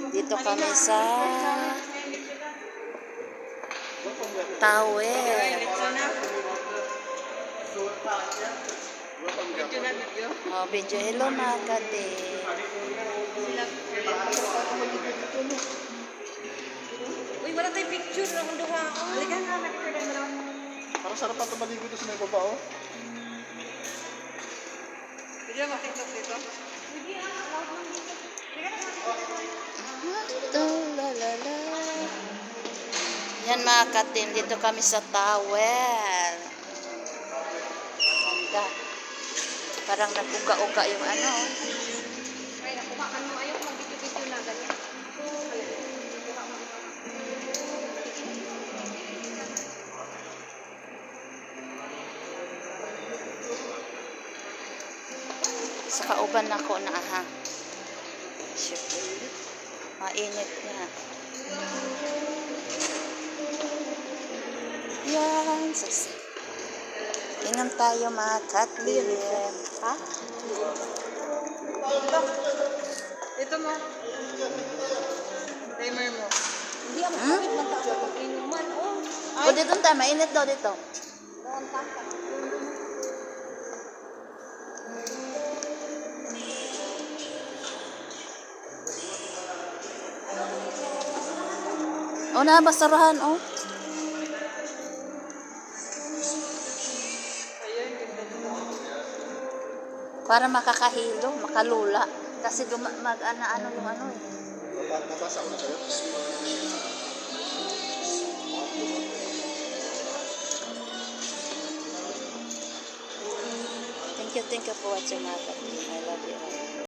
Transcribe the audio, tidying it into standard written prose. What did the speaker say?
Dito kami sa Tower. Oh, video. Hello mga kate. Uy, wala tayong picture ng duha. Halika nga, nag-picture na lang. Parang sarap pa ito maligo doon sa may baba, oh. Bigla mo TikTok dito. Yan mga katim, dito kami sa Tower. Ganda. Parang nag-uga-uga yung ano. Ay, nakumakan mo. Ayaw mag-video na ganyan. Sa kauban ako na aha. Mainit niya. Yan. Inom tayo mga katim. Ha? Ito mo. Timer mo. Hindi ako kapit magtapos ng inuman. Oh. O dito tayo, mainit daw dito. Doon taka. O na, basarahan o. Ayun, ganda mo. Para makakahilo, makalula. Kasi mag-ano yung ano eh. Nabasa ko na sa'yo. Thank you for watching mga katim. I love you.